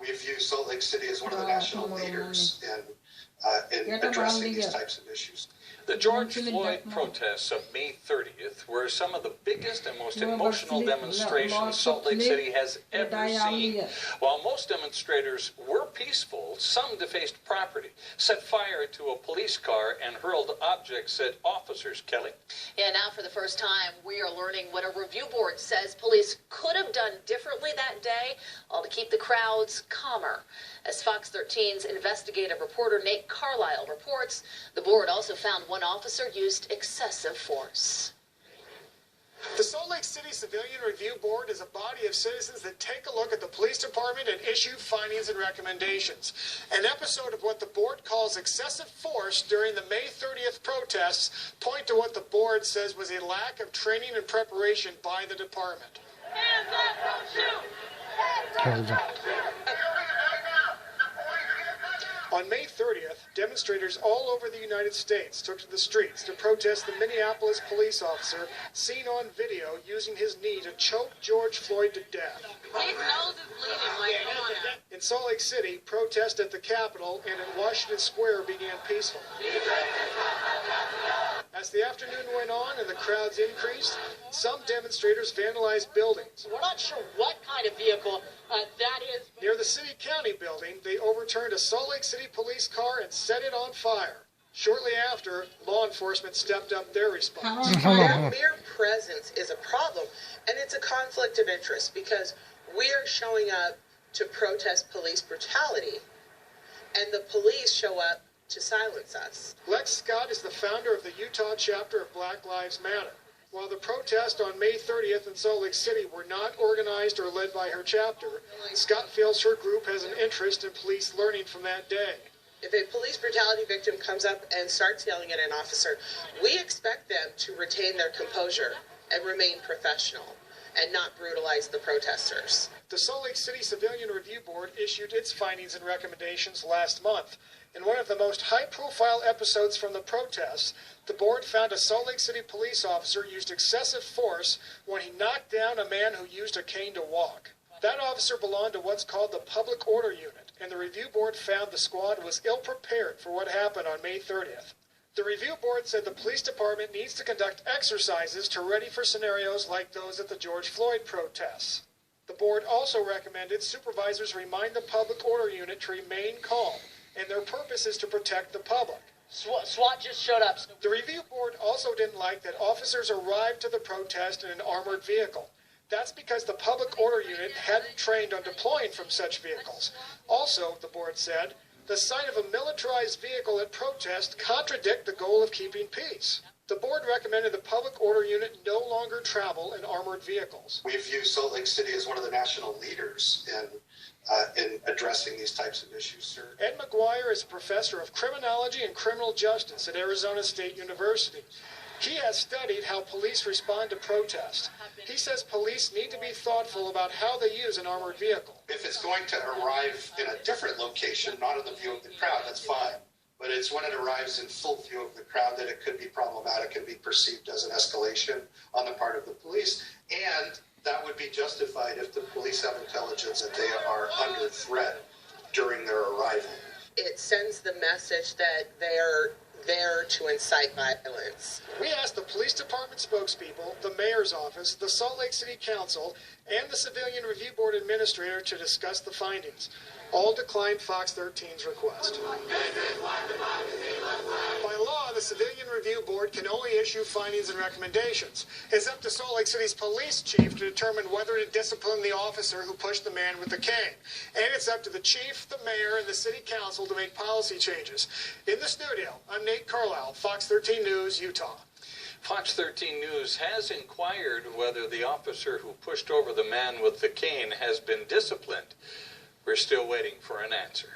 We view Salt Lake City as one of the national leaders in addressing these types of issues. The George Floyd protests of May 30th were some of the biggest and most emotional demonstrations Salt Lake City has ever seen. While most demonstrators were peaceful, some defaced property, set fire to a police car, and hurled objects at officers. Kelly? Yeah, now for the first time, we are learning what a review board says police could have done differently that day, all to keep the crowds calmer. As Fox 13's investigative reporter Nate Carlisle reports, the board also found one officer used excessive force. The Salt Lake City Civilian Review Board is a body of citizens that take a look at the police department and issue findings and recommendations. An episode of what the board calls excessive force during the May 30th protests point to what the board says was a lack of training and preparation by the department. Hands up, don't shoot! Hands up, don't shoot! On May 30th, demonstrators all over the United States took to the streets to protest the Minneapolis police officer seen on video using his knee to choke George Floyd to death. His nose is bleeding like on. In Salt Lake City, protests at the Capitol and in Washington Square began peacefully. As the afternoon went on and the crowds increased, some demonstrators vandalized buildings. We're not sure what kind of vehicle that is. Near the city-county building, they overturned a Salt Lake City police car and set it on fire. Shortly after, law enforcement stepped up their response. That mere presence is a problem, and it's a conflict of interest because we are showing up to protest police brutality, and the police show up to silence us. Lex Scott is the founder of the Utah chapter of Black Lives Matter. While the protests on May 30th in Salt Lake City were not organized or led by her chapter, Scott feels her group has an interest in police learning from that day. If a police brutality victim comes up and starts yelling at an officer, we expect them to retain their composure and remain professional and not brutalize the protesters. The Salt Lake City Civilian Review Board issued its findings and recommendations last month. In one of the most high-profile episodes from the protests, the board found a Salt Lake City police officer used excessive force when he knocked down a man who used a cane to walk. That officer belonged to what's called the Public Order Unit, and the review board found the squad was ill-prepared for what happened on May 30th. The review board said the police department needs to conduct exercises to ready for scenarios like those at the George Floyd protests. The board also recommended supervisors remind the Public Order Unit to remain calm, and their purpose is to protect the public. SWAT just showed up. The review board also didn't like that officers arrived to the protest in an armored vehicle. That's because the Public Order Unit hadn't trained on deploying from such vehicles. Also, the board said, the sight of a militarized vehicle at protest contradict the goal of keeping peace. The board recommended the Public Order Unit no longer travel in armored vehicles. We view Salt Lake City as one of the national leaders in addressing these types of issues, sir. Ed McGuire is a professor of criminology and criminal justice at Arizona State University. He has studied how police respond to protest. He says police need to be thoughtful about how they use an armored vehicle. If it's going to arrive in a different location, not in the view of the crowd, that's fine. But it's when it arrives in full view of the crowd that it could be problematic and be perceived as an escalation on the part of the police. And that would be justified if the police have intelligence that they are under threat during their arrival. It sends the message that they're there to incite violence. We asked the police department spokespeople, the mayor's office, the Salt Lake City Council, and the Civilian Review Board administrator to discuss the findings. All declined Fox 13's request. By law, the Civilian Review Board can only issue findings and recommendations. It's up to Salt Lake City's police chief to determine whether to discipline the officer who pushed the man with the cane. And it's up to the chief, the mayor, and the city council to make policy changes. In the studio, I'm Nate Carlisle, Fox 13 News, Utah. Fox 13 News has inquired whether the officer who pushed over the man with the cane has been disciplined. We're still waiting for an answer.